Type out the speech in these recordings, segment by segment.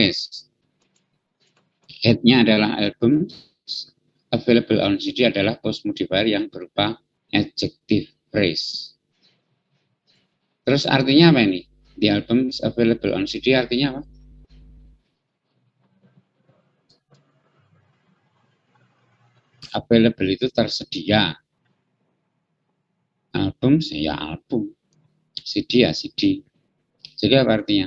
phrase. Head-nya adalah album, available on CD adalah post modifier yang berupa adjective phrase. Terus artinya apa ini? The album is available on CD artinya apa? Available itu tersedia. Album ya album. CD ya CD. Jadi apa artinya?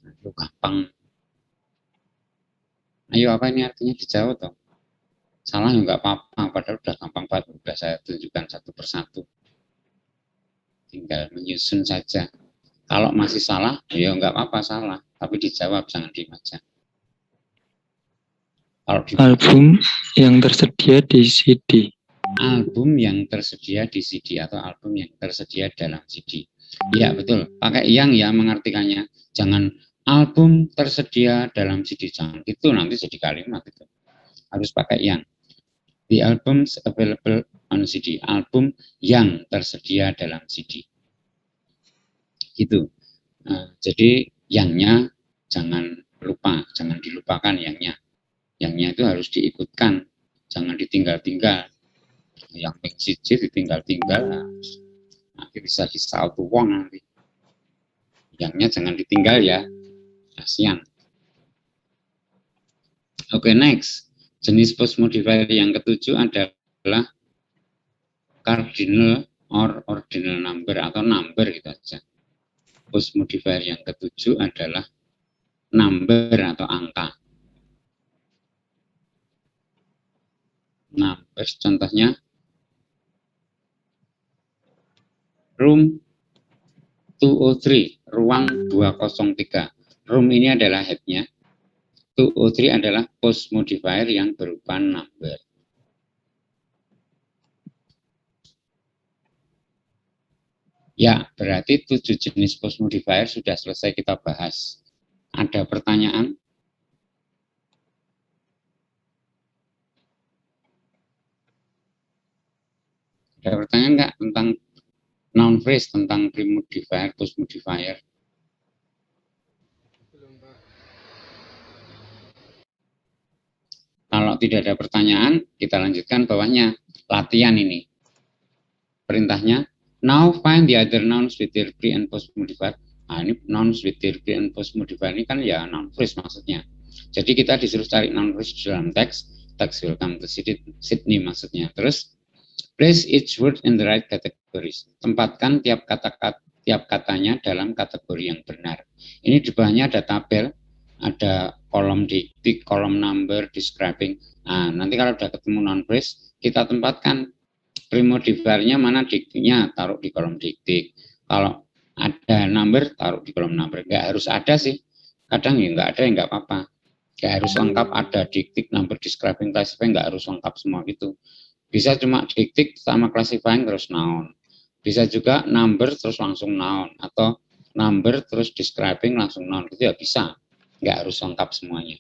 Aduh, gampang. Ayo apa ini artinya dijawab toh? Salah ya nggak apa-apa, padahal udah gampang banget, udah saya tunjukkan satu persatu. Tinggal menyusun saja. Kalau masih salah, ya nggak apa-apa salah, tapi dijawab, jangan diem aja. Album yang tersedia di CD. Album yang tersedia di CD atau album yang tersedia dalam CD. Ya betul, pakai yang ya mengartikannya. Jangan album tersedia dalam CD, jangan itu nanti jadi kalimat itu. Harus pakai yang. The albums available on CD. Album yang tersedia dalam CD. Gitu. Jadi yangnya jangan lupa, jangan dilupakan yangnya. Yangnya itu harus diikutkan, jangan ditinggal-tinggal. Yang siji ditinggal-tinggal, nanti bisa disaut uang nanti. Yangnya jangan ditinggal ya, kasihan. Oke, next. Jenis post modifier yang ketujuh adalah cardinal or ordinal number atau number gitu aja. Post modifier yang ketujuh adalah number atau angka. Number contohnya room 203, ruang 203. Room ini adalah headnya. 203 adalah post modifier yang berupa number. Ya, berarti 7 jenis post modifier sudah selesai kita bahas. Ada pertanyaan? Ada pertanyaan nggak tentang noun phrase, tentang pre-modifier, post modifier? Kalau tidak ada pertanyaan, kita lanjutkan bawahnya. Latihan ini. Perintahnya, now find the other nouns with their pre and post modifier. Nah, ini nouns with their pre and post modifier ini kan ya noun phrase maksudnya. Jadi kita disuruh cari noun phrase dalam teks welcome to Sydney maksudnya. Terus, place each word in the right categories. Tempatkan tiap katanya dalam kategori yang benar. Ini di bawahnya ada tabel, ada kolom diktik, kolom number, describing. Nah, nanti kalau udah ketemu noun phrase, kita tempatkan pre-modifiernya mana, diktiknya taruh di kolom diktik. Kalau ada number, taruh di kolom number. Nggak harus ada sih. Kadang ya nggak ada, ya nggak apa-apa. Nggak harus lengkap ada diktik, number, describing, classifying, nggak harus lengkap semua gitu. Bisa cuma diktik sama classifying terus noun. Bisa juga number terus langsung noun. Atau number terus describing langsung noun. Itu ya bisa. Nggak harus lengkap semuanya.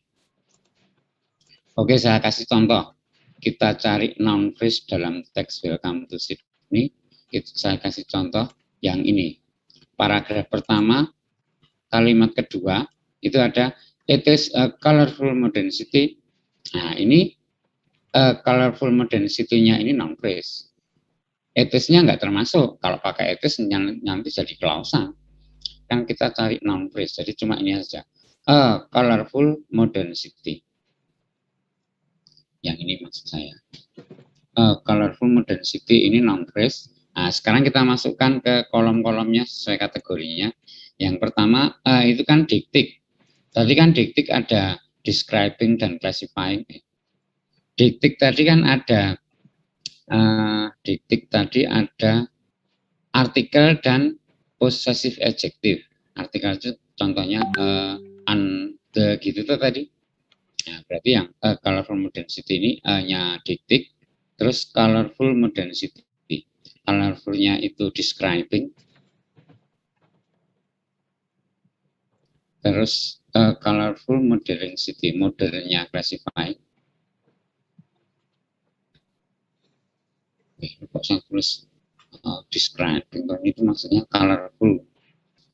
Oke, saya kasih contoh. Kita cari noun phrase dalam teks welcome to Sydney. Saya kasih contoh yang ini. Paragraf pertama, kalimat kedua, itu ada it is a colorful modern city. Nah, ini colorful modern city-nya ini noun phrase. It is-nya nggak termasuk. Kalau pakai it is nanti jadi klausa. Kan kita cari noun phrase, jadi cuma ini saja. A colorful modern city. Yang ini maksud saya. Colorful modern city ini noun phrase. Nah, sekarang kita masukkan ke kolom-kolomnya sesuai kategorinya. Yang pertama itu kan diktik. Tadi kan diktik ada describing dan classifying. Diktik tadi kan ada artikel dan possessive adjective. Artikel itu contohnya the gitu tuh tadi. Nah, berarti yang colorful modern city ini hanya diktik, terus colorful modern city. Colorful-nya itu describing, terus colorful modern city, modernnya classifying. Kok saya tulis describing, itu maksudnya colorful.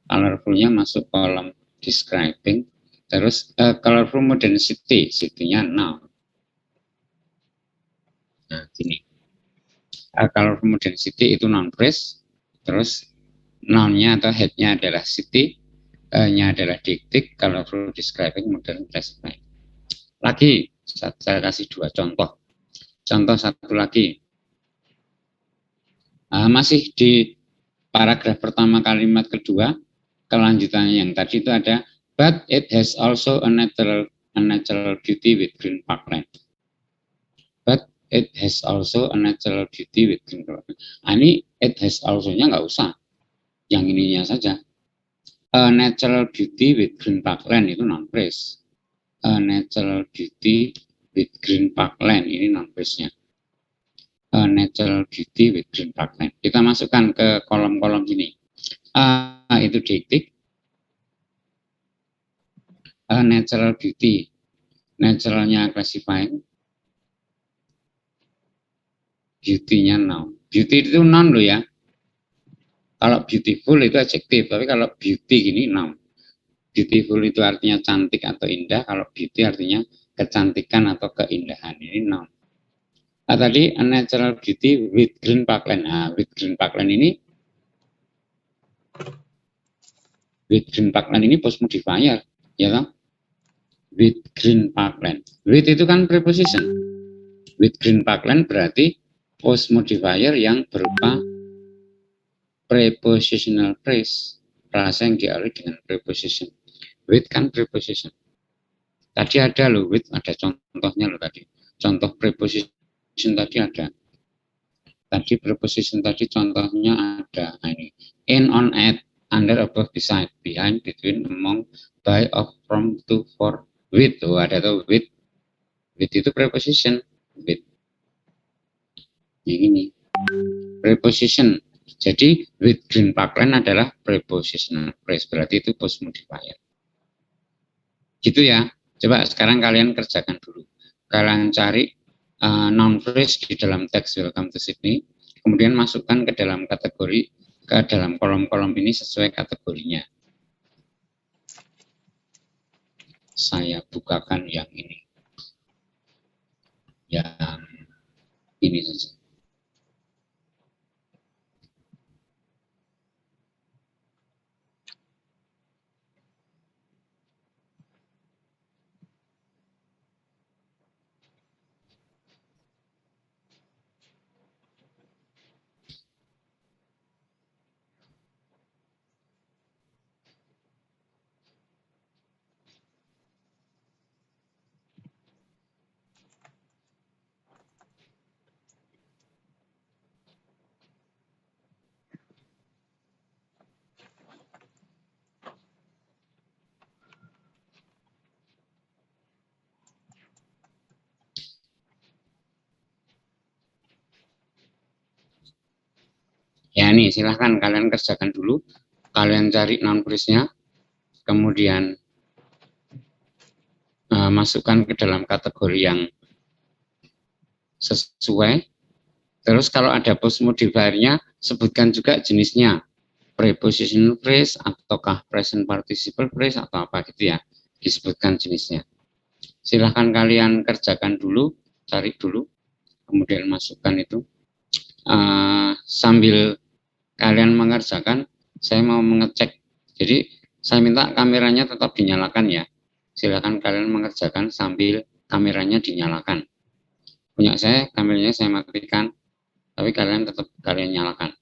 Colorful-nya masuk kolom describing. Terus colorful more than city, city-nya noun. Nah, gini. Colorful more than city itu noun phrase. Terus noun-nya atau head-nya adalah city, nya adalah dictic, colorful describing modern classifying. Lagi, saya kasih dua contoh. Contoh satu lagi. Masih di paragraf pertama kalimat kedua, kelanjutannya yang tadi itu ada, but it has also a natural beauty with green parkland. But it has also a natural beauty with green parkland. Ini it has also-nya nggak usah. Yang ininya saja. A natural beauty with green parkland itu noun phrase. A natural beauty with green parkland ini noun phrase-nya. A natural beauty with green parkland. Kita masukkan ke kolom-kolom sini. Itu dictic. A natural beauty. Naturalnya classifying. Beauty-nya noun. Beauty itu noun loh ya. Kalau beautiful itu adjektif, tapi kalau beauty gini noun. Beautiful itu artinya cantik atau indah, kalau beauty artinya kecantikan atau keindahan. Ini noun. Tadi a natural beauty with green parkland. With green parkland ini post modifier, ya kan? With green parkland. With itu kan preposition. With green parkland berarti post modifier yang berupa prepositional phrase, frasa yang diawali dengan preposition. With kan preposition. Tadi ada loh, with ada contohnya loh tadi. Contoh preposition tadi ada. Tadi preposition tadi contohnya ada. Ini in, on, at, under, above, beside, behind, between, among, by, of, from, to, for, with. Tuh ada tuh with. With itu preposition. With. Yang ini preposition. Jadi with green parkland adalah prepositional phrase, berarti itu post modifier. Gitu ya. Coba sekarang kalian kerjakan dulu. Kalian cari noun phrase di dalam teks Welcome to Sydney, kemudian masukkan ke dalam kategori, ke dalam kolom-kolom ini sesuai kategorinya. Saya bukakan yang ini. Yang ini saja. Ya nih, silahkan kalian kerjakan dulu. Kalian cari noun phrase-nya, kemudian masukkan ke dalam kategori yang sesuai. Terus kalau ada post modifier-nya, sebutkan juga jenisnya. Prepositional phrase, ataukah present participle phrase, atau apa gitu ya. Disebutkan jenisnya. Silahkan kalian kerjakan dulu, cari dulu, kemudian masukkan itu. Sambil kalian mengerjakan, saya mau mengecek. Jadi saya minta kameranya tetap dinyalakan ya. Silakan kalian mengerjakan sambil kameranya dinyalakan. Punya saya, kameranya saya matikan, tapi kalian tetap kalian nyalakan.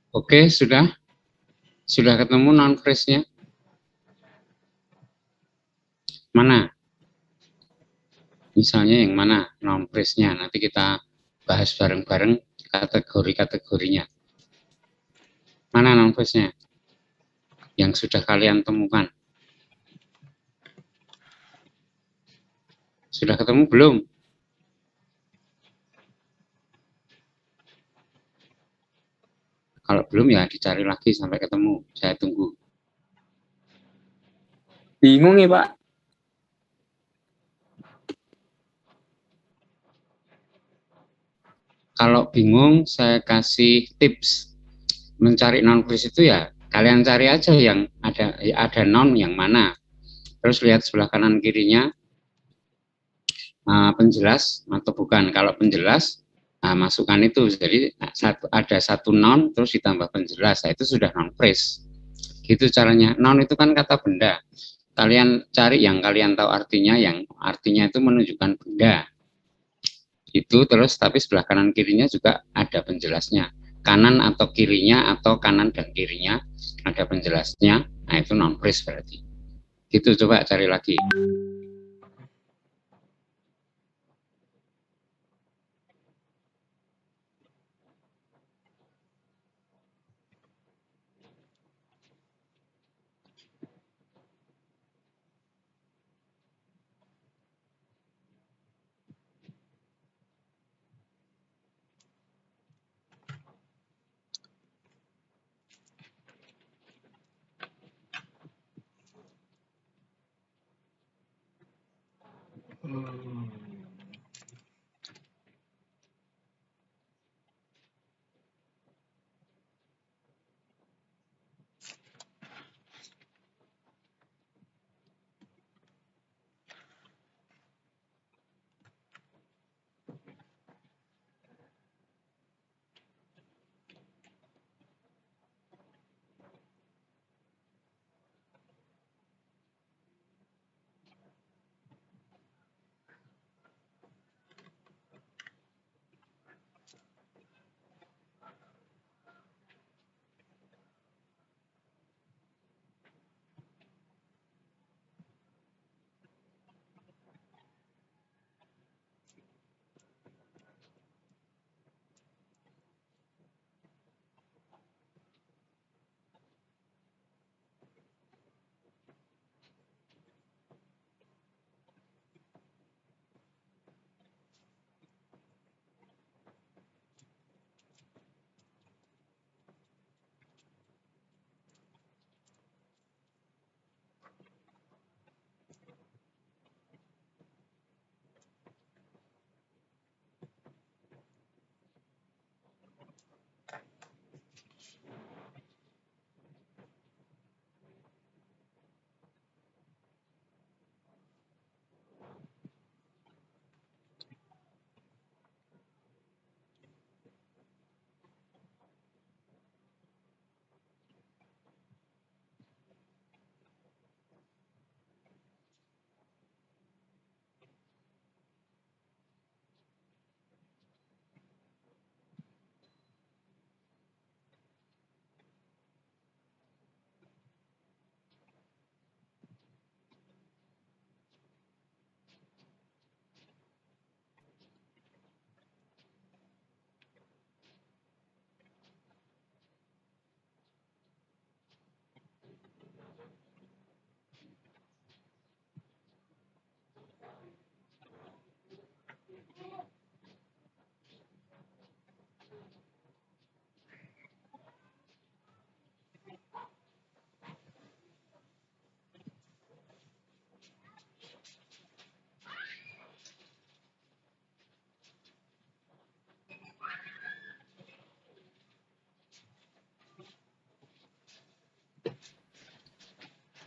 Oke, sudah ketemu noun phrase-nya? Mana? Misalnya yang mana noun phrase-nya? Nanti kita bahas bareng-bareng kategori-kategorinya. Mana noun phrase-nya? Yang sudah kalian temukan. Sudah ketemu belum? Kalau belum ya dicari lagi sampai ketemu. Saya tunggu. Bingung ya, Pak. Kalau bingung, saya kasih tips. Mencari noun phrase itu ya, kalian cari aja yang ada noun yang mana. Terus lihat sebelah kanan kirinya, penjelas atau bukan. Kalau penjelas, masukkan itu. Jadi ada satu noun, terus ditambah penjelas. Nah, itu sudah noun phrase. Gitu caranya. Noun itu kan kata benda. Kalian cari yang kalian tahu artinya, yang artinya itu menunjukkan benda. Itu terus tapi sebelah kanan kirinya juga ada penjelasnya. Kanan atau kirinya atau kanan dan kirinya ada penjelasnya. Nah, itu noun phrase berarti. Gitu, coba cari lagi.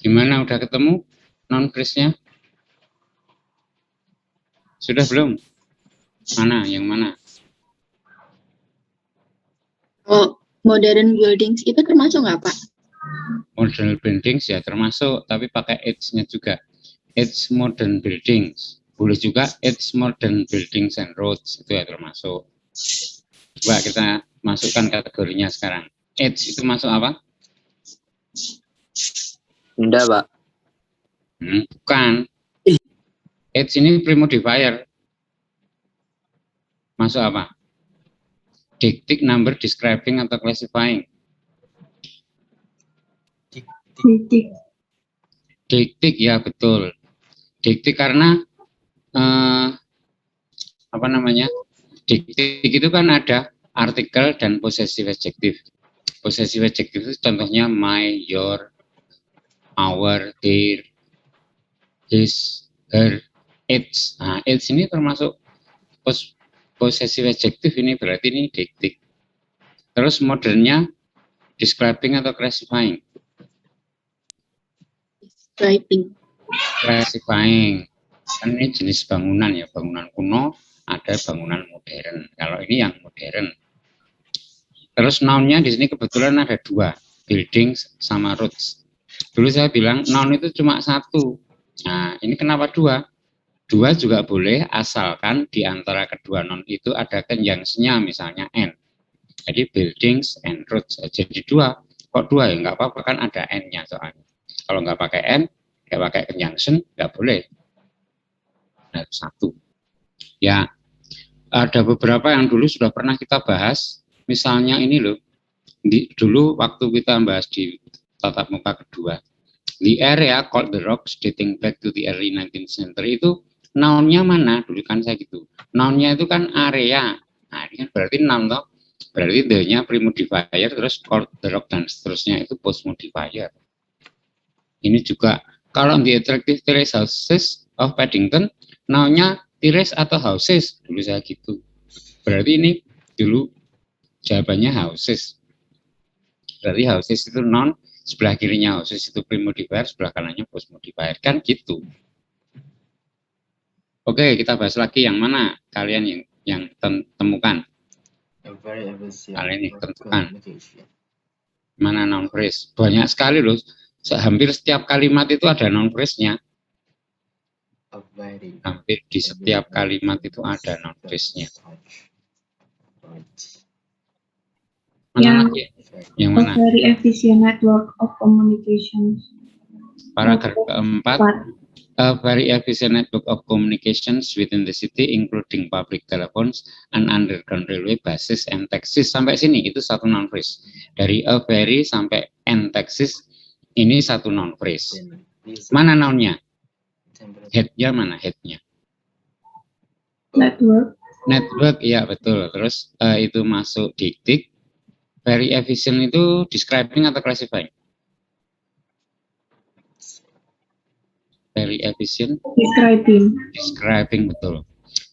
Gimana, udah ketemu noun phrase-nya? Sudah belum? Mana, yang mana? Oh, modern buildings itu termasuk nggak, Pak? Modern buildings ya termasuk, tapi pakai age-nya juga. Age modern buildings. Boleh juga age modern buildings and roads, itu ya termasuk. Coba kita masukkan kategorinya sekarang. Age itu masuk apa? Enggak, Pak. Bukan. Age ini pre-modifier. Masuk apa? Dictic, number, describing, atau classifying? Dictic, ya betul. Dictic karena apa namanya? Dictic itu kan ada artikel dan possessive adjective. Possessive adjective itu contohnya my, your, our, their, his, her, its. Nah, its ini termasuk possessive adjective, ini berarti ini dictic. Terus modernnya describing atau classifying? Classifying. Kan ini jenis bangunan ya, bangunan kuno, ada bangunan modern. Kalau ini yang modern. Terus noun-nya di sini kebetulan ada dua, buildings sama roads. Dulu saya bilang noun itu cuma satu. Nah, ini kenapa dua? Dua juga boleh asalkan di antara kedua noun itu ada conjunction-nya, misalnya and. Jadi buildings and roads. Jadi dua. Kok dua ya? Nggak apa-apa, kan ada and-nya soalnya. Kalau nggak pakai and, nggak pakai conjunction, nggak boleh. Nah, satu. Ya, ada beberapa yang dulu sudah pernah kita bahas. Misalnya ini loh, dulu waktu kita bahas di tatap muka kedua, the area called the rocks dating back to the early 19th century itu noun-nya mana? Dulu kan saya gitu. Noun-nya itu kan area. Nah, ini kan berarti noun toh. Berarti the-nya pre-modifier, terus called the rock dan seterusnya itu post-modifier. Ini juga kalau the attractive terrace houses of Paddington, noun-nya terrace atau houses? Dulu saya gitu. Berarti ini dulu jawabannya houses. Berarti houses itu noun, sebelah kirinya houses itu pre-modifier, sebelah kanannya post-modifier. Kan gitu. Oke, kita bahas lagi yang mana kalian yang temukan. Kalian yang tentukan. Mana noun phrase? Banyak sekali loh. Hampir setiap kalimat itu ada noun phrase-nya. Hampir di setiap kalimat itu ada noun phrase-nya. Mana lagi? Yang mana? A very efficient network of communications. Paragraf keempat. A very efficient network of communications within the city, including public telephones and underground railway, buses, and taxis. Sampai sini itu satu noun phrase. Dari a very sampai and taxis ini satu noun phrase. Mana noun-nya? Head-nya mana head-nya? Network. Network, ya betul. Terus itu masuk dictic. Very efficient itu describing atau classifying? Very efficient. Describing, betul.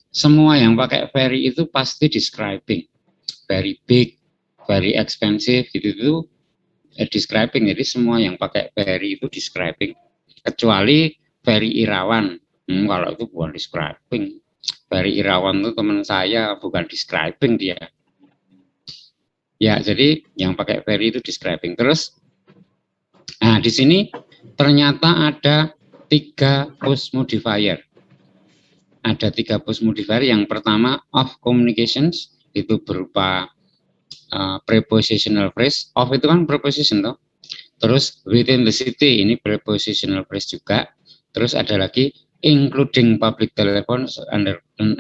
Semua yang pakai very itu pasti describing. Very big, very expensive, itu describing. Jadi semua yang pakai very itu describing. Kecuali very Irawan. Kalau itu bukan describing. Very Irawan itu teman saya, bukan describing dia. Ya, jadi yang pakai very itu describing. Terus, nah di sini ternyata ada 3 post modifier. Ada 3 post modifier. Yang pertama of communications, itu berupa prepositional phrase. Of itu kan preposition toh. Terus within the city, ini prepositional phrase juga. Terus ada lagi including public telephones,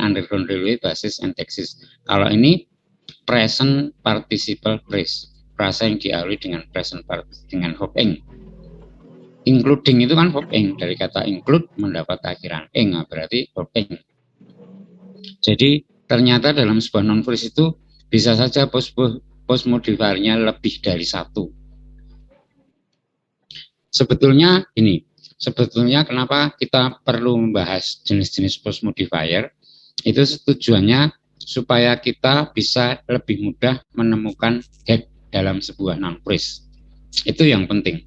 underground railway, buses, and taxis. Kalau ini present participle phrase, frasa yang diawali dengan present dengan verb ing. Including itu kan verb ing, dari kata include mendapat akhiran ing, berarti verb ing. Jadi ternyata dalam sebuah noun phrase itu bisa saja post modifiernya lebih dari 1. Sebetulnya ini, kenapa kita perlu membahas jenis-jenis post modifier? Itu tujuannya supaya kita bisa lebih mudah menemukan head dalam sebuah noun phrase. Itu yang penting.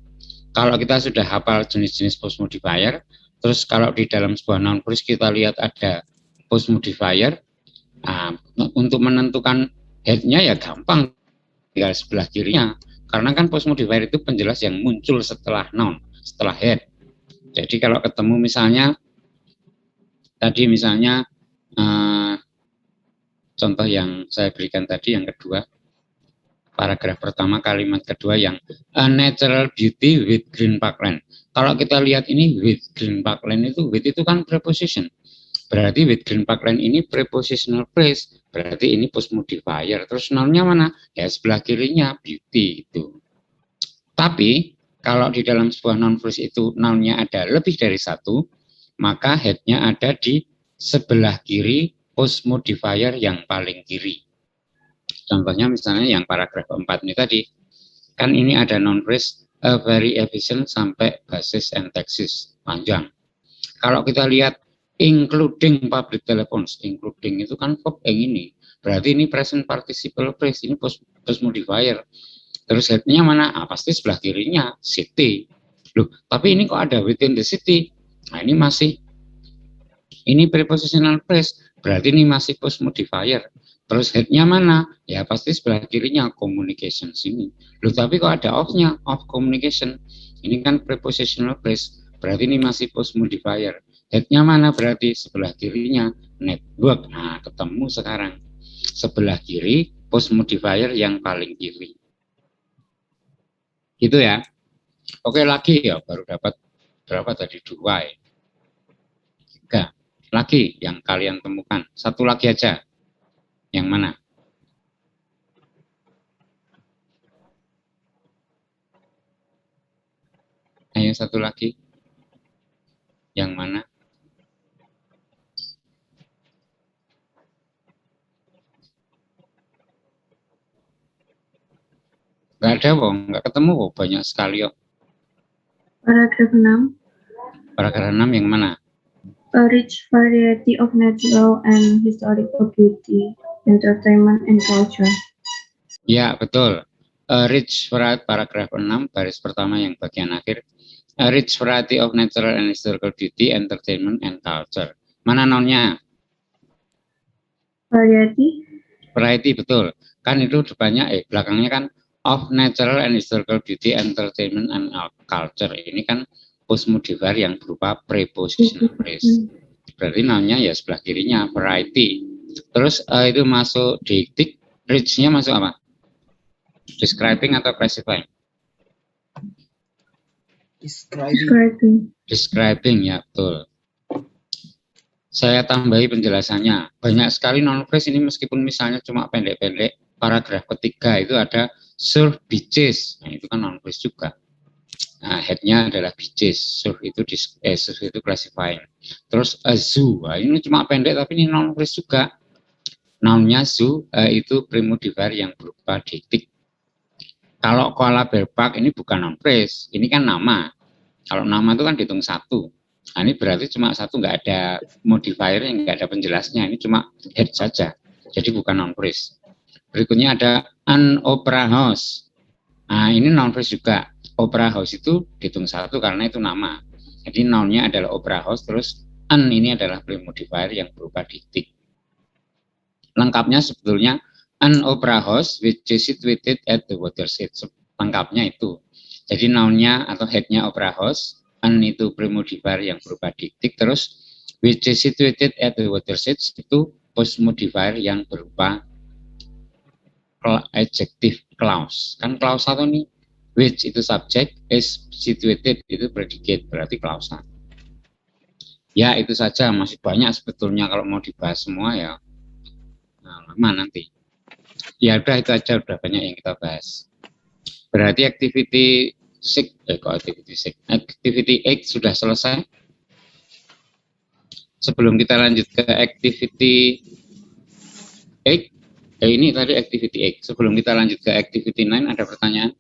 Kalau kita sudah hafal jenis-jenis post modifier, terus kalau di dalam sebuah noun phrase kita lihat ada post modifier, untuk menentukan head-nya ya gampang, tinggal sebelah kirinya. Karena kan post modifier itu penjelas yang muncul setelah noun, setelah head. Jadi kalau ketemu misalnya, tadi misalnya, contoh yang saya berikan tadi yang kedua, paragraf pertama kalimat kedua yang a natural beauty with green parkland. Kalau kita lihat ini with green parkland itu with itu kan preposition. Berarti with green parkland ini prepositional phrase. Berarti ini post modifier. Terus noun-nya mana? Ya sebelah kirinya beauty itu. Tapi kalau di dalam sebuah noun phrase itu noun-nya ada lebih dari satu, maka head-nya ada di sebelah kiri post modifier yang paling kiri. Contohnya misalnya yang paragraf 4 ini tadi, kan ini ada noun phrase a very efficient sampai basis and taxis, panjang. Kalau kita lihat including public telephones, including itu kan verb yang ini, berarti ini present participle phrase, ini post modifier. Terus headnya mana? Pasti sebelah kirinya city. Loh, tapi ini kok ada within the city? Nah, ini masih, ini prepositional phrase, berarti ini masih post modifier. Terus headnya mana? Ya pasti sebelah kirinya communication sini. Loh, tapi kok ada of-nya, of communication. Ini kan prepositional phrase, berarti ini masih post modifier. Headnya mana? Berarti sebelah kirinya network. Nah, ketemu sekarang. Sebelah kiri post modifier yang paling kiri. Gitu ya. Oke, lagi ya, baru dapat berapa tadi? 2 ya. 3. Lagi yang kalian temukan. Satu lagi aja. Yang mana? Ayo satu lagi. Yang mana? Nggak ada, Wong. Nggak ketemu, Wong. Banyak sekali, kok. Paragraf 6. Paragraf 6 yang mana? A rich variety of natural and historical beauty, entertainment, and culture. Ya, betul. A rich variety, paragraf 6, baris pertama yang bagian akhir. A rich variety of natural and historical beauty, entertainment, and culture. Mana nounnya? Variety. Variety, betul. Kan itu depannya, belakangnya kan of natural and historical beauty, entertainment, and culture. Ini kan post modifier yang berupa prepositional phrase. Berarti nounnya ya sebelah kirinya variety. Terus itu masuk deictic, rich-nya masuk apa? Describing atau classifying? Describing, ya betul. Saya tambahi penjelasannya. Banyak sekali noun phrase ini meskipun misalnya cuma pendek-pendek. Paragraf ketiga itu ada surf beaches. Nah, itu kan noun phrase juga. Nah, headnya adalah beaches. Surf itu classifying. Terus a zoo. Nah, ini cuma pendek tapi ini noun phrase juga. Nounnya zoo itu premodifier yang berupa deictic. Kalau koala bear park ini bukan noun phrase, ini kan nama. Kalau nama itu kan dihitung satu. Nah, ini berarti cuma satu, nggak ada modifier, nggak ada penjelasnya. Ini cuma head saja. Jadi bukan noun phrase. Berikutnya ada an opera house. Nah, ini noun phrase juga. Opera house itu dihitung satu karena itu nama. Jadi nounnya adalah opera house, terus an ini adalah premodifier yang berupa deictic. Lengkapnya sebetulnya an opera house which is situated at the waterside. Lengkapnya itu. Jadi nounnya atau headnya opera house, an itu premodifier yang berupa deictic, terus which is situated at the waterside itu post modifier yang berupa adjective clause. Kan clause satu nih, which itu subject, is situated itu predicate, berarti clause. Ya itu saja, masih banyak sebetulnya kalau mau dibahas semua ya. Nah, lama nanti. Ya udah itu aja, udah banyak yang kita bahas. Berarti activity 6, activity 8 sudah selesai. Sebelum kita lanjut ke activity 8, ini tadi activity 8. Sebelum kita lanjut ke activity 9, ada pertanyaan?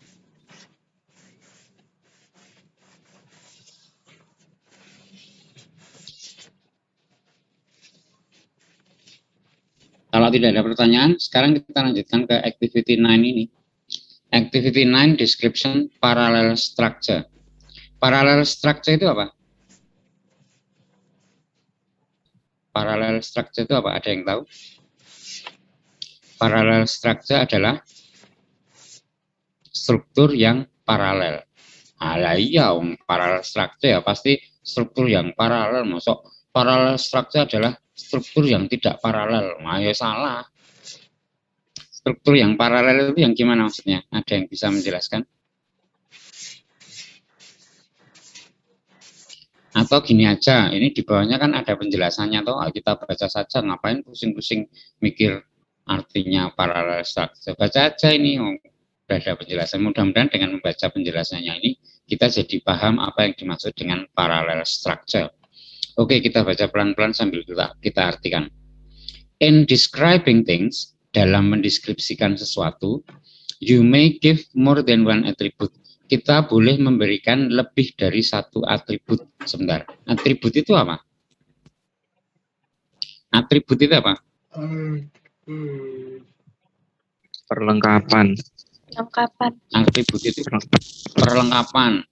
Kalau tidak ada pertanyaan, sekarang kita lanjutkan ke activity 9 ini. Activity 9 description parallel structure. Parallel structure itu apa? Parallel structure itu apa? Ada yang tahu? Parallel structure adalah struktur yang paralel. Nah, iya, parallel structure ya pasti struktur yang paralel. Masuk parallel structure adalah struktur yang tidak paralel. Nah, ya salah. struktur yang paralel itu yang gimana maksudnya? Ada yang bisa menjelaskan? Atau gini aja, ini di bawahnya kan ada penjelasannya toh, kita baca saja, ngapain pusing-pusing mikir artinya parallel structure. Baca aja ini, sudah ada penjelasan. Mudah-mudahan dengan membaca penjelasannya ini, kita jadi paham apa yang dimaksud dengan parallel structure. Oke, kita baca pelan-pelan sambil kita artikan. In describing things, dalam mendeskripsikan sesuatu, you may give more than one attribute. Kita boleh memberikan lebih dari satu atribut. Sebentar, atribut itu apa? Atribut itu apa? Perlengkapan. Atribut itu perlengkapan.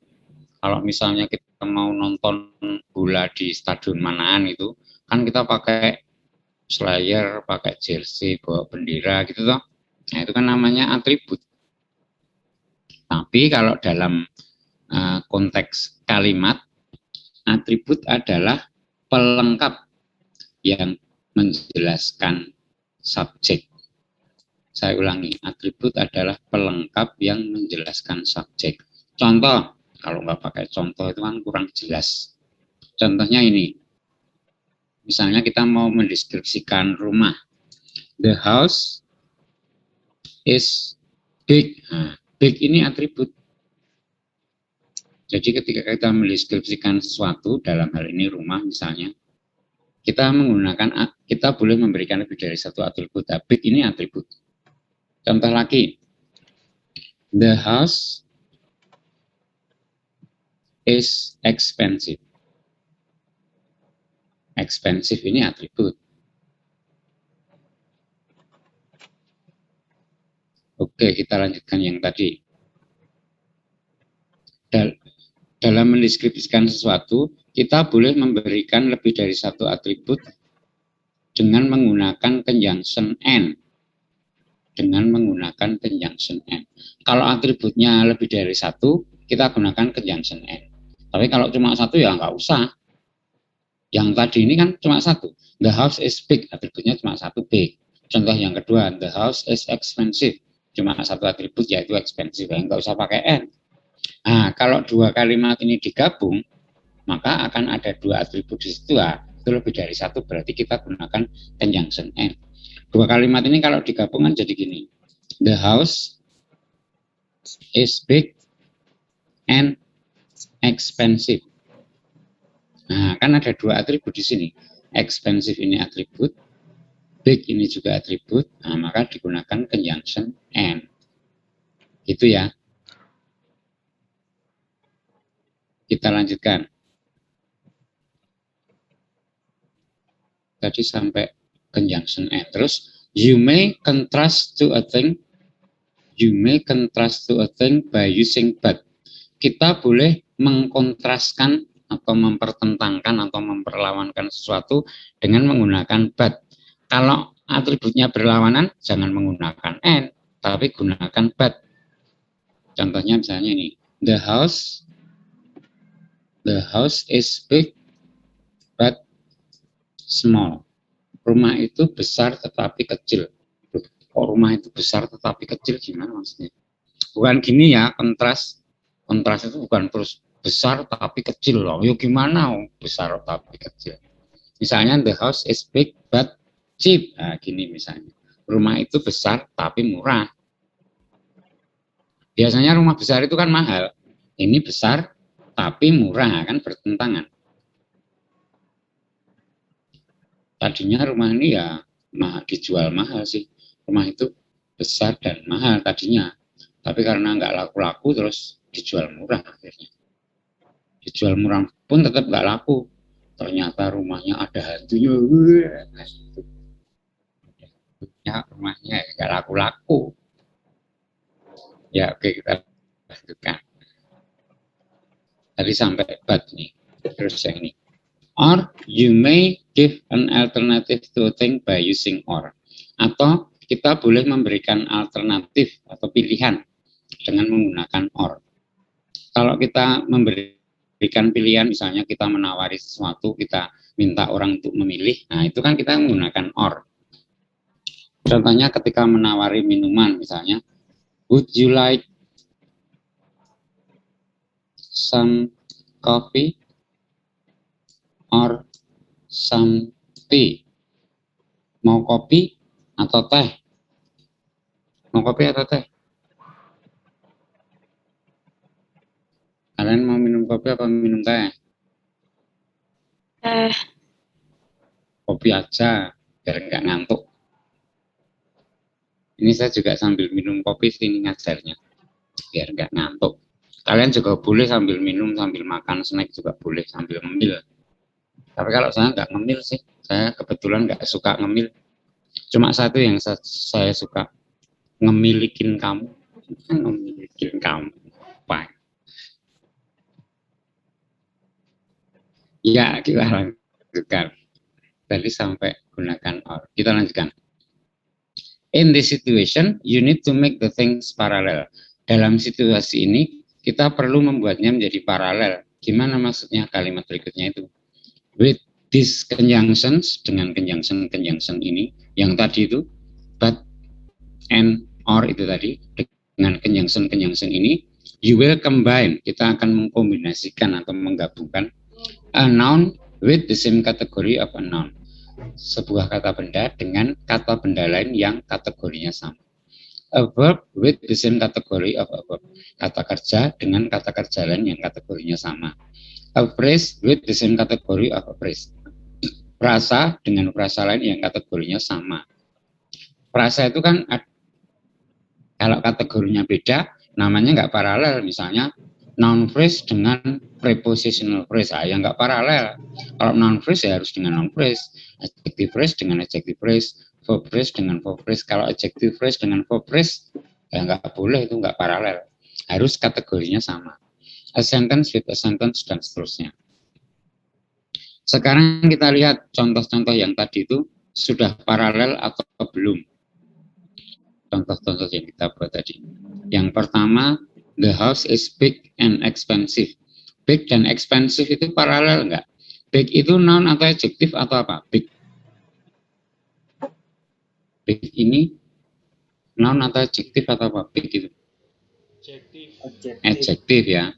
Kalau misalnya kita mau nonton bola di stadion manaan itu, kan kita pakai slayer, pakai jersey, bawa bendera gitu toh. Nah, itu kan namanya atribut. Tapi kalau dalam konteks kalimat, atribut adalah pelengkap yang menjelaskan subjek. Saya ulangi, atribut adalah pelengkap yang menjelaskan subjek. Contoh, kalau nggak pakai contoh itu kan kurang jelas. Contohnya ini, misalnya kita mau mendeskripsikan rumah. The house is big. Nah, big ini atribut. Jadi ketika kita mendeskripsikan sesuatu, dalam hal ini rumah misalnya, kita boleh memberikan lebih dari satu atribut. Big ini atribut. Contoh lagi, the house is expensive. Expensive ini atribut. Oke, kita lanjutkan yang tadi. Dalam mendeskripsikan sesuatu, kita boleh memberikan lebih dari satu atribut dengan menggunakan conjunction and. Dengan menggunakan conjunction and. Kalau atributnya lebih dari satu, kita gunakan conjunction and. Tapi kalau cuma satu ya nggak usah. Yang tadi ini kan cuma satu. The house is big, atributnya cuma satu, big. Contoh yang kedua, the house is expensive. Cuma satu atribut yaitu expensive, ya nggak usah pakai and. Nah, kalau dua kalimat ini digabung, maka akan ada dua atribut di situ. Itu lebih dari satu, berarti kita gunakan conjunction and. Dua kalimat ini kalau digabung kan jadi gini. The house is big and expensive. Nah, kan ada dua atribut di sini. Expensive ini atribut, big ini juga atribut. Nah, maka digunakan conjunction and. Gitu ya. Kita lanjutkan. Tadi sampai conjunction and. Terus, you may contrast to a thing. You may contrast to a thing by using but. Kita boleh mengkontraskan atau mempertentangkan atau memperlawankan sesuatu dengan menggunakan but. Kalau atributnya berlawanan, jangan menggunakan and, tapi gunakan but. Contohnya misalnya ini, the house is big but small. Rumah itu besar tetapi kecil. Kok rumah itu besar tetapi kecil gimana maksudnya? Bukan gini ya, kontras itu bukan terus besar tapi kecil loh. Yuk gimana besar tapi kecil? Misalnya the house is big but cheap. Nah, gini misalnya. Rumah itu besar tapi murah. Biasanya rumah besar itu kan mahal. Ini besar tapi murah, kan bertentangan. Tadinya rumah ini ya dijual mahal sih. Rumah itu besar dan mahal tadinya. Tapi karena nggak laku-laku terus dijual murah akhirnya. Dijual murah pun tetap nggak laku. Ternyata rumahnya ada hantunya. Ya, rumahnya nggak laku-laku. Ya oke, kita lanjutkan. Tadi sampai but nih. Terus yang ini. Or you may give an alternative to a thing by using or. Atau kita boleh memberikan alternatif atau pilihan dengan menggunakan or. Kalau kita memberikan pilihan, misalnya kita menawari sesuatu, kita minta orang untuk memilih, nah itu kan kita menggunakan or. Contohnya ketika menawari minuman, misalnya, would you like some coffee or some tea? Mau kopi atau teh? Mau kopi atau teh? Kalian mau minum kopi apa minum teh? Kopi aja, biar nggak ngantuk. Ini saya juga sambil minum kopi sini ngajarnya, biar nggak ngantuk. Kalian juga boleh sambil minum, sambil makan snack juga boleh, sambil ngemil. Tapi kalau saya nggak ngemil sih, saya kebetulan nggak suka ngemil. Cuma satu yang saya suka, ngemilikin kamu. Ngemilikin kamu. Apa? Ya, kita lanjutkan. Tadi sampai gunakan or. Kita lanjutkan. In this situation, you need to make the things parallel. Dalam situasi ini, kita perlu membuatnya menjadi paralel. Gimana maksudnya kalimat berikutnya itu? With these conjunctions, dengan conjunction ini, yang tadi itu, but, and, or itu tadi, dengan conjunction ini, you will combine, kita akan mengkombinasikan atau menggabungkan a noun with the same category of a noun. Sebuah kata benda dengan kata benda lain yang kategorinya sama. A verb with the same category of a verb. Kata kerja dengan kata kerja lain yang kategorinya sama. A phrase with the same category of a phrase. Frasa dengan frasa lain yang kategorinya sama. Frasa itu kan kalau kategorinya beda, namanya nggak paralel. Misalnya noun phrase dengan prepositional phrase, yang nggak paralel. Kalau noun phrase ya harus dengan noun phrase, adjective phrase dengan adjective phrase, verb phrase dengan verb phrase. Kalau adjective phrase dengan verb phrase ya nggak boleh, itu nggak paralel. Harus kategorinya sama. A sentence with a sentence dan seterusnya. Sekarang kita lihat contoh-contoh yang tadi itu sudah paralel atau belum. Contoh-contoh yang kita buat tadi. Yang pertama, the house is big and expensive. Big dan expensive itu paralel enggak? Big itu noun atau adjektif atau apa? Big. Big ini noun atau adjektif atau apa? Big itu? Adjektif ya.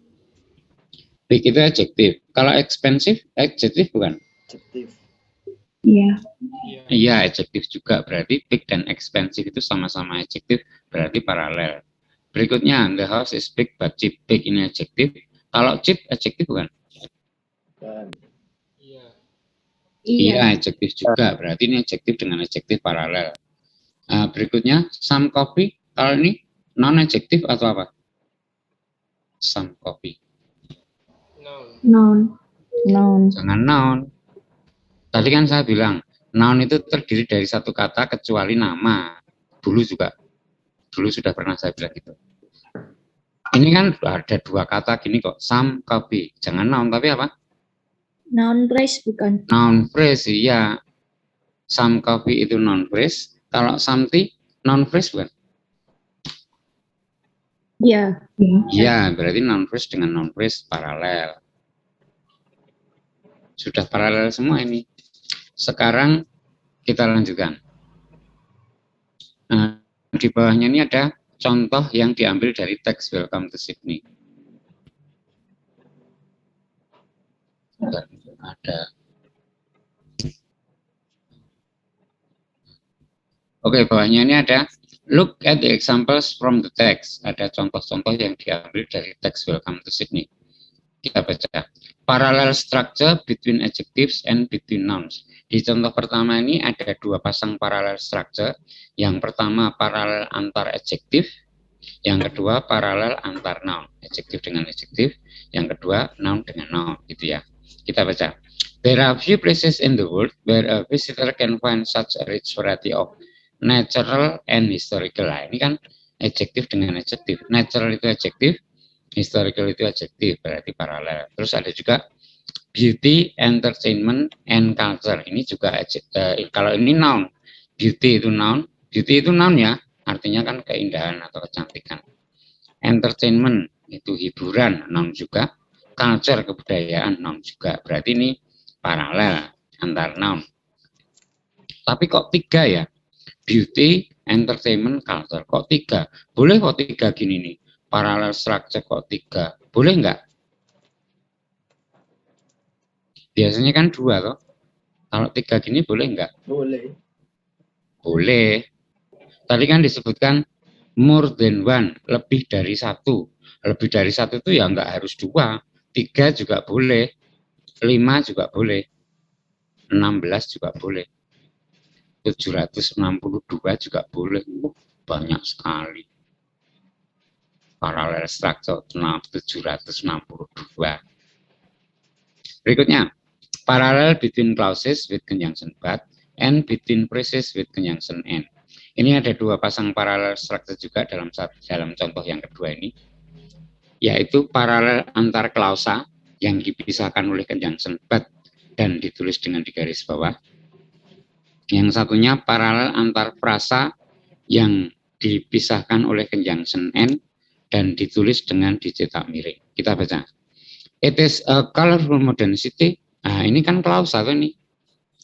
Big itu adjektif. Kalau expensive, adjektif bukan? Iya. Iya, adjektif juga. Berarti big dan expensive itu sama-sama adjektif, berarti paralel. Berikutnya, the house is big but cheap. Big ini adjektif. Kalau cheap, adjektif bukan? Iya, adjektif juga. Berarti ini adjektif dengan adjektif paralel. Berikutnya, some coffee. Kalau ini non-adjektif atau apa? Some coffee. Noun. Jangan noun. Tadi kan saya bilang, noun itu terdiri dari satu kata kecuali nama. Dulu sudah pernah saya bilang gitu. Ini kan ada dua kata gini kok, some coffee. Jangan noun, tapi apa? Noun phrase bukan? Noun phrase, iya. Some coffee itu noun phrase. Kalau some tea, noun phrase bukan? Iya. Iya, berarti noun phrase dengan noun phrase paralel. Sudah paralel semua ini. Sekarang kita lanjutkan. Di bawahnya ini ada contoh yang diambil dari teks Welcome to Sydney. Ada. Oke, bawahnya ini ada look at the examples from the text. Ada contoh-contoh yang diambil dari teks Welcome to Sydney. Kita baca. Parallel structure between adjectives and between nouns. Di contoh pertama ini ada dua pasang parallel structure. Yang pertama paralel antar adjektif, yang kedua paralel antar noun. Adjektif dengan adjektif, yang kedua noun dengan noun, gitu ya. Kita baca. There are few places in the world where a visitor can find such a rich variety of natural and historical. Nah, ini kan adjektif dengan adjektif. Natural itu adjektif, historical itu adjektif, berarti paralel. Terus ada juga beauty, entertainment, and culture. Ini juga kalau ini noun. Beauty itu noun ya, artinya kan keindahan atau kecantikan. Entertainment itu hiburan, noun juga. Culture, kebudayaan, noun juga. Berarti ini paralel antar noun. Tapi kok tiga ya? beauty, entertainment, culture. Kok 3? Boleh kok 3 gini nih. Parallel structure kok 3? Boleh nggak? Biasanya kan 2 toh. Kalau 3 gini boleh nggak? Boleh. Boleh. Tadi kan disebutkan more than one, lebih dari 1. Lebih dari 1 itu ya nggak harus 2. 3 juga boleh. 5 juga boleh. 16 juga boleh. 762 juga boleh. Banyak sekali. Parallel structure 762. Berikutnya, parallel between clauses with conjunction but and between phrases with conjunction and. Ini ada 2 pasang parallel structure juga dalam contoh yang kedua ini, yaitu paralel antar klausa yang dipisahkan oleh conjunction but dan ditulis dengan di garis bawah. Yang satunya paralel antar frasa yang dipisahkan oleh conjunction and dan ditulis dengan dicetak miring. Kita baca. It is a colorful modern city. Nah, ini kan klausa tuh nih.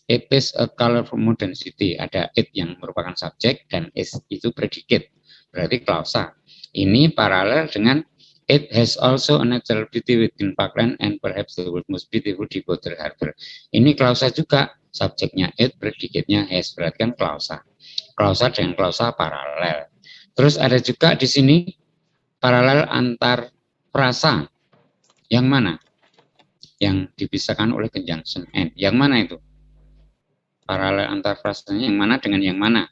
It is a colorful modern city. Ada it yang merupakan subjek dan is itu predicate. Berarti klausa. Ini paralel dengan it has also a natural beauty within Parkland and perhaps the world's most beautiful deep-water harbor. Ini klausa juga. Subjeknya it, predicate-nya has. Berarti kan klausa. Klausa dengan klausa paralel. Terus ada juga di sini paralel antar frasa. Yang mana? Yang dipisahkan oleh conjunction and. Yang mana itu? Paralel antar frasanya yang mana dengan yang mana?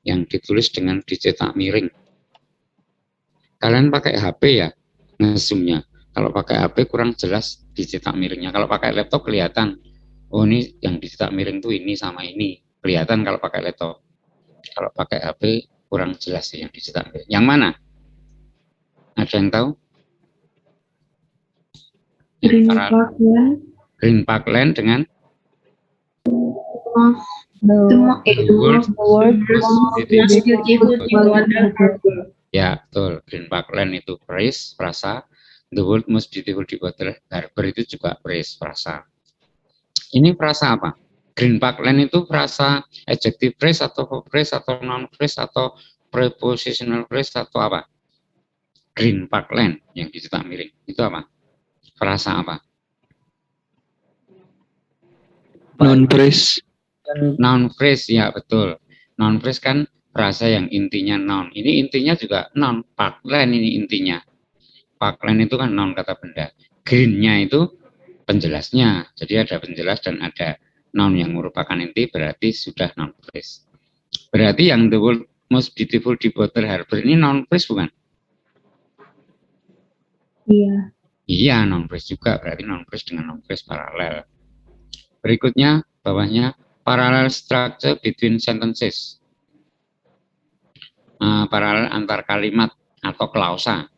Yang ditulis dengan dicetak miring. Kalian pakai HP ya? Nge-zoom-nya. Kalau pakai HP kurang jelas dicetak miringnya. Kalau pakai laptop kelihatan. Oh, ini yang dicetak miring tuh ini sama ini. Kelihatan kalau pakai laptop. Kalau pakai HP kurang jelas sih yang dicetak miring. Yang mana? Ada yang tahu? Green Parkland dengan The world's most beautiful deep-water harbor. Ya, betul. Green Parkland itu phrase, frasa. The world most beautiful deep-water harbor itu juga phrase, frasa. Ini frasa apa? Green Parkland itu frasa adjective phrase atau verb phrase atau noun phrase atau prepositional phrase atau apa? Green Parkland yang dicetak miring. Itu apa? Frasa apa? Non phrase. Noun phrase, ya betul. Noun phrase kan frasa yang intinya noun. Ini intinya juga noun. Parkland ini intinya. Parkland itu kan noun kata benda. Green-nya itu penjelasnya. Jadi ada penjelas dan ada noun yang merupakan inti, berarti sudah noun phrase. Berarti yang the world most beautiful deep-water harbor ini noun phrase bukan? Iya. Iya, noun phrase juga. Berarti noun phrase dengan noun phrase paralel. Berikutnya, bawahnya, parallel structure between sentences. Paralel antar kalimat atau klausa.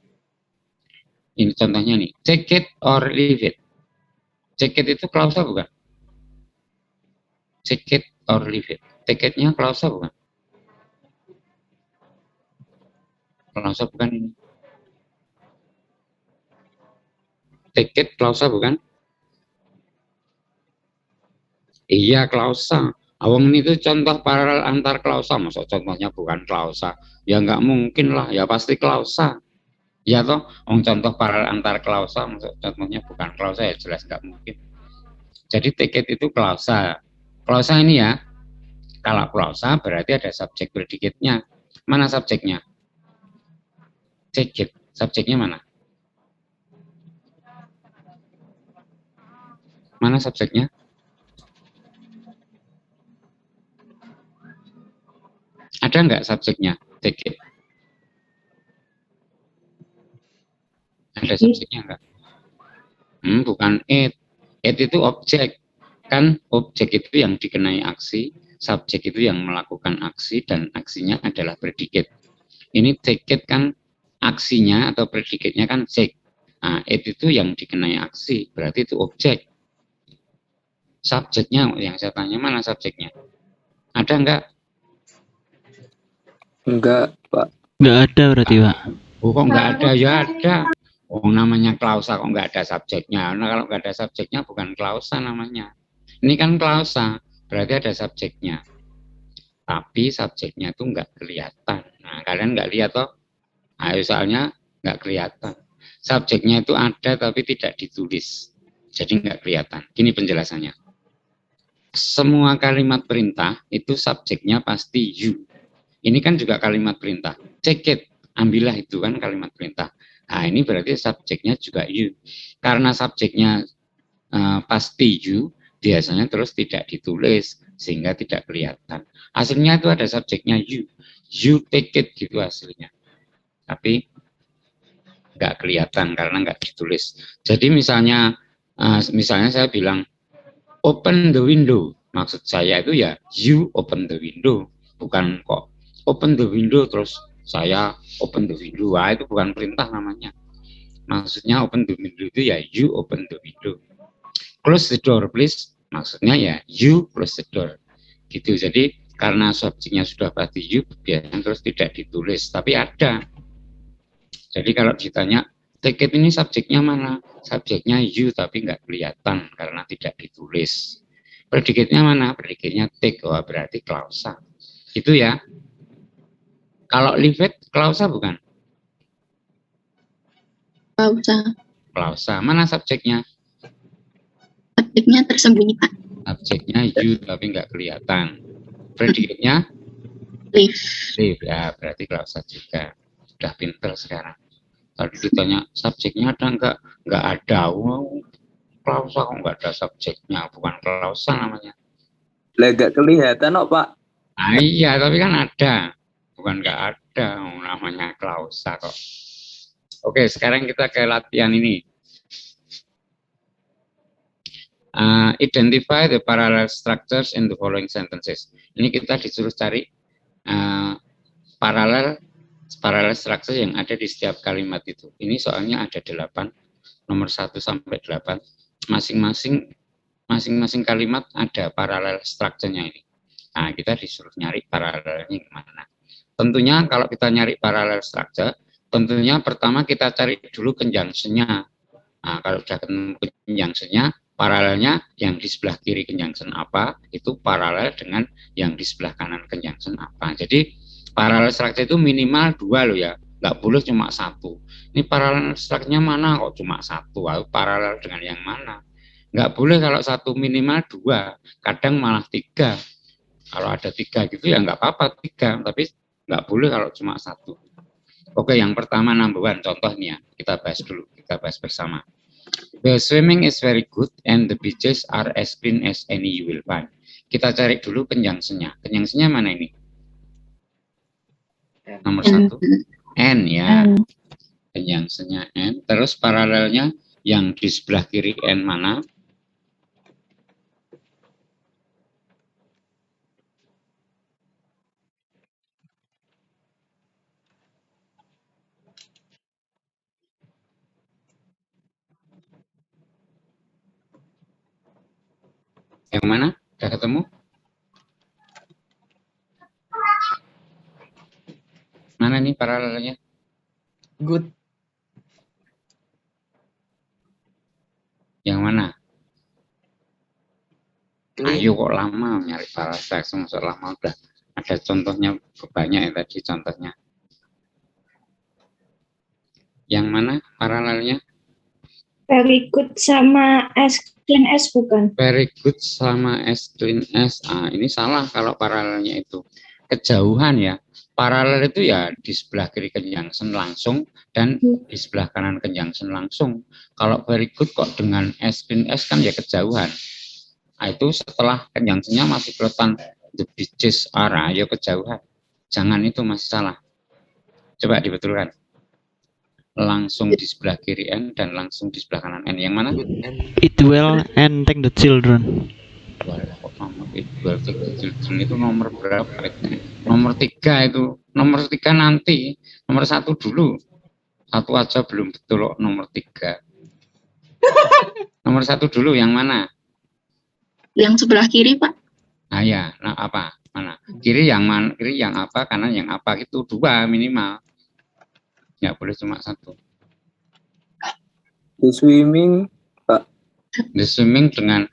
Ini contohnya nih, take it or leave it. Take it itu klausa bukan? Take it or leave it. Take it-nya klausa bukan? Klausa bukan ini. Take it klausa bukan? Iya, klausa. Awang ini tuh contoh paralel antar klausa. Masa contohnya bukan klausa? Ya nggak mungkin lah, ya pasti klausa. Ya toh, contoh paralel antar klausa, masa contohnya bukan klausa, ya jelas nggak mungkin. Jadi take it itu klausa. Klausa ini ya, kalau klausa berarti ada subjek predikatnya. Mana subjeknya? Take it. Subjeknya mana? Mana subjeknya? Ada nggak subjeknya? Take it. Ada subjeknya nggak? Bukan it. It itu objek. Kan objek itu yang dikenai aksi, subjek itu yang melakukan aksi, dan aksinya adalah predikat. Ini take it kan aksinya atau predikatnya kan take. Nah, it itu yang dikenai aksi, berarti itu objek. Subjeknya, yang saya tanya mana subjeknya? Ada nggak? Enggak, Pak. Nggak ada berarti, Pak. Oh, kok nggak ada? Ya ada. Oh, namanya klausa kok nggak ada subjeknya. Nah, kalau nggak ada subjeknya bukan klausa namanya. Ini kan klausa. berarti ada subjeknya. Tapi subjeknya itu nggak kelihatan. Nah, kalian nggak lihat toh? Ayo soalnya nggak kelihatan. Subjeknya itu ada tapi tidak ditulis. Jadi nggak kelihatan. Gini penjelasannya. Semua kalimat perintah itu subjeknya pasti you. Ini kan juga kalimat perintah. Take it, ambillah itu kan kalimat perintah. Nah ini berarti subjeknya juga you. Karena subjeknya pasti you, biasanya terus tidak ditulis sehingga tidak kelihatan. Hasilnya itu ada subjeknya you. You take it gitu hasilnya. Tapi nggak kelihatan karena nggak ditulis. Jadi misalnya saya bilang open the window. Maksud saya itu ya you open the window. Bukan kok open the window terus saya open the window. Wah, itu bukan perintah namanya. Maksudnya open the window itu ya you open the window. Close the door please. Maksudnya ya you close the door. Gitu. Jadi karena subjeknya sudah pasti you, biasanya terus tidak ditulis. Tapi ada. Jadi kalau ditanya take it ini subjeknya mana? Subjeknya you tapi nggak kelihatan karena tidak ditulis. Predikatnya mana? Predikatnya take. Wah, berarti klausa. Itu ya. Kalau leave it, klausa bukan? Klausa. Klausa. Mana subjeknya? Subjeknya tersembunyi, Pak. Subjeknya you tapi nggak kelihatan. Predikatnya Leave. leave. Ya, berarti klausa juga. Udah pinter sekarang. Tadi ditanya subjeknya ada nggak? Nggak ada. Wow. Klausa kok nggak ada subjeknya, bukan klausa namanya. Lah nggak kelihatan kok, Pak. Ah, iya, tapi kan ada, bukan nggak ada, namanya klausa kok. Oke, sekarang kita ke latihan ini. Identify the parallel structures in the following sentences. Ini kita disuruh cari parallel structure yang ada di setiap kalimat itu. Ini soalnya ada 8, nomor 1 sampai 8. Masing-masing kalimat ada paralel structure-nya ini. Nah, kita disuruh nyari paralelnya gimana. Tentunya kalau kita nyari paralel structure, tentunya pertama kita cari dulu conjunction-nya. Nah, kalau sudah ketemu conjunction-nya, paralelnya yang di sebelah kiri conjunction apa, itu paralel dengan yang di sebelah kanan conjunction apa. Jadi, paralel structure itu minimal 2 loh ya, nggak boleh cuma 1. Ini paralel structure-nya mana kok cuma 1, paralel dengan yang mana? Nggak boleh kalau 1 minimal 2, kadang malah 3. Kalau ada 3 gitu ya nggak apa-apa 3, tapi nggak boleh kalau cuma 1. Oke, yang pertama number 1, contohnya kita bahas dulu, kita bahas bersama. The swimming is very good and the beaches are as clean as any you will find. Kita cari dulu conjunction-nya. Conjunction-nya mana ini? Nomor 1, N ya. Conjunction-nya N. Terus paralelnya yang di sebelah kiri N mana? Yang mana? Sudah ketemu? Mana nih paralelnya? Good. Yang mana? Ayo kok lama nyari paralel structure, masuk lama udah ada contohnya banyak ya tadi contohnya. Yang mana paralelnya? Very good sama as clean as bukan? Very good sama as clean as. Ini salah kalau paralelnya itu. Kejauhan ya. Paralel itu ya di sebelah kiri conjunction langsung dan di sebelah kanan conjunction langsung. Kalau very good kok dengan as clean as kan ya kejauhan. Nah, itu setelah conjunction-nya masih kelihatan the beaches are, ya kejauhan. Jangan itu masih salah. Coba dibetulkan. Langsung di sebelah kiri N dan langsung di sebelah kanan N. Yang mana? Eat well and take the children. Wah, kok nomor eat well take the children itu nomor berapa itu? Nomor 3 itu. Nomor 3 nanti. Nomor 1 dulu. 1 aja belum betul kok nomor 3. Nomor 1 dulu yang mana? Yang sebelah kiri, Pak. Nah ya, nah apa? Mana? Kiri yang mana? Kiri yang apa? Kanan yang apa? Itu 2 minimal. Nggak boleh cuma 1. The swimming, Pak. The swimming dengan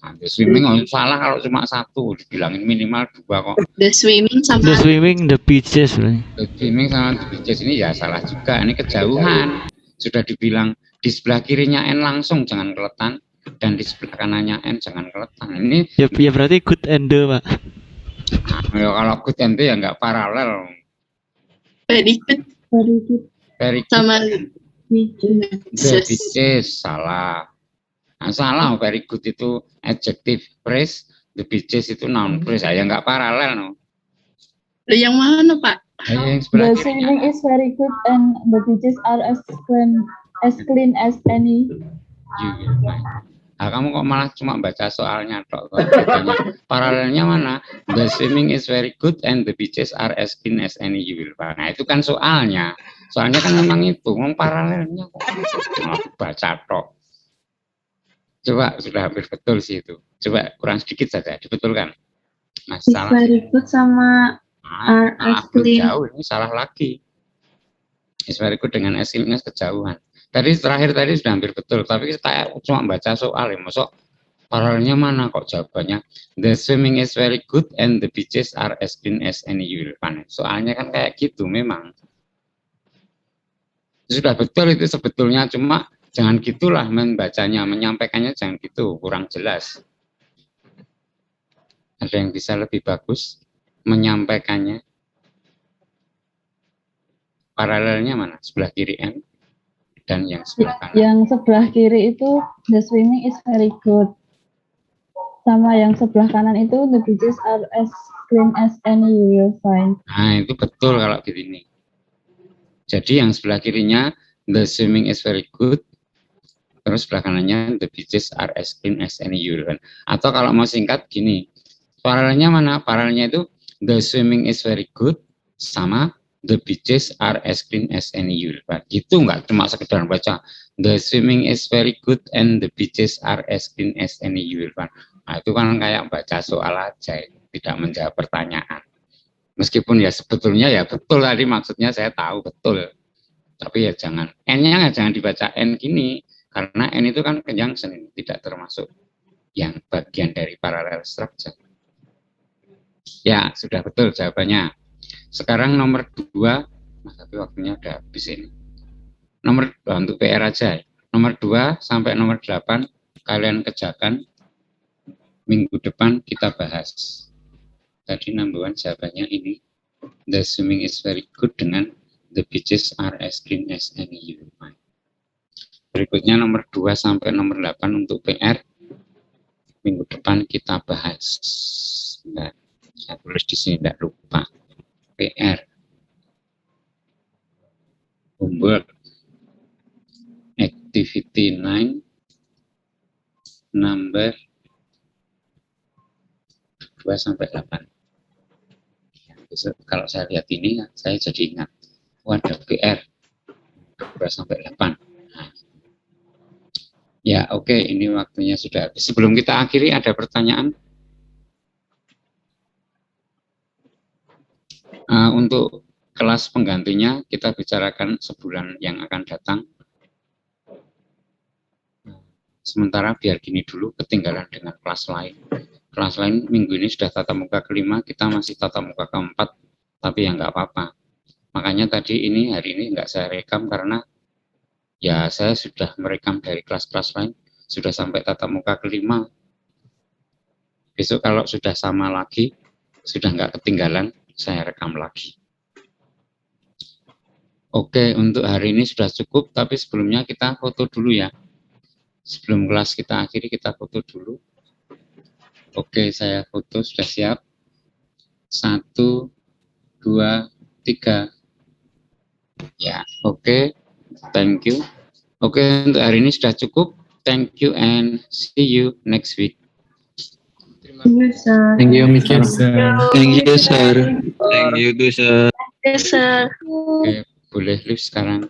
The swimming salah kalau cuma satu, dibilangin minimal 2 kok. The swimming sama The swimming, the beaches. Bro. The swimming sama the beaches ini ya salah juga. Ini kejauhan. Sudah dibilang di sebelah kirinya N langsung jangan keletan, dan di sebelah kanannya N jangan keletan. Ini Ya berarti good and the, Pak. ya, kalau good and the ya nggak paralel. very good Very good. Very good. sama Beaches. The beaches salah. Nah, salah, very good itu adjective phrase, the beaches itu noun phrase. Ya nggak paralel no. Loh, yang mana Pak? Yang sebelah The kirinya. swimming is very good and the beaches are as clean as any. Nah, kamu kok malah cuma baca soalnya tok. Katanya, paralelnya mana? The swimming is very good and the beaches are as clean as any, you will find. Nah, itu kan soalnya. Soalnya kan memang itu, ngomong paralelnya kok malah baca tok. Coba sudah hampir betul sih itu. Coba kurang sedikit saja dibetulkan. Mas It's salah. very good sama are as Belum clean. jauh, ini salah lagi. It's very good dengan as clean as kejauhan. Tadi terakhir tadi sudah hampir betul, tapi saya cuma baca soal ya, masuk paralelnya mana kok jawabannya the swimming is very good and the beaches are as clean as any, you will find. Soalnya kan kayak gitu memang. Sudah betul itu sebetulnya, cuma jangan gitulah membacanya, menyampaikannya jangan gitu, kurang jelas. Ada yang bisa lebih bagus menyampaikannya. Paralelnya mana? Sebelah kiri M dan yang sebelah kanan. Yang sebelah kiri itu the swimming is very good. Sama yang sebelah kanan itu the beaches are as clean as any, you will find. Nah, itu betul kalau begini. Jadi yang sebelah kirinya the swimming is very good. Terus sebelah kanannya the beaches are as clean as any, you will find. Atau kalau mau singkat gini. Paralelnya mana? Paralelnya itu the swimming is very good sama the beaches are as clean as any, you will find. Gitu, nggak cuma sekedar baca the swimming is very good and the beaches are as clean as any, you will find. Nah, itu kan kayak baca soal aja, tidak menjawab pertanyaan. Meskipun ya sebetulnya ya betul tadi maksudnya saya tahu betul. Tapi ya jangan N-nya jangan dibaca N gini, karena N itu kan conjunction, tidak termasuk yang bagian dari parallel structure. Ya, sudah betul jawabannya. Sekarang nomor 2, tapi waktunya udah habis ini. Nomor 2 untuk PR aja. Nomor 2 sampai nomor 8 kalian kerjakan. Minggu depan kita bahas. Tadi number 1 jawabannya ini. The swimming is very good dengan the beaches are as clean as any, you will find. Berikutnya nomor 2 sampai nomor 8 untuk PR. Minggu depan kita bahas. Nah, saya tulis di sini tidak lupa. PR. Homework. Activity 9. Number 2 sampai 8. Ya, besok kalau saya lihat ini, saya jadi ingat. Ada PR 2 sampai 8. Nah. Ya, oke, ini waktunya sudah habis. Sebelum kita akhiri, ada pertanyaan? Untuk kelas penggantinya, kita bicarakan sebulan yang akan datang. Sementara biar gini dulu, ketinggalan dengan kelas lain. Kelas lain minggu ini sudah tatap muka ke-5, kita masih tatap muka ke-4, tapi ya nggak apa-apa. Makanya tadi hari ini nggak saya rekam karena ya saya sudah merekam dari kelas-kelas lain, sudah sampai tatap muka ke-5. Besok kalau sudah sama lagi, sudah nggak ketinggalan, saya rekam lagi. Oke, untuk hari ini sudah cukup, tapi sebelumnya kita foto dulu ya. Sebelum kelas kita akhiri, kita foto dulu. Oke, saya foto, sudah siap. 1, 2, 3. Ya, oke. Thank you. Oke, untuk hari ini sudah cukup. Thank you and see you next week. Thank you, sir. Thank you, Mister. Thank you, sir. Thank you, sir. Yes, sir. Oke, boleh live sekarang.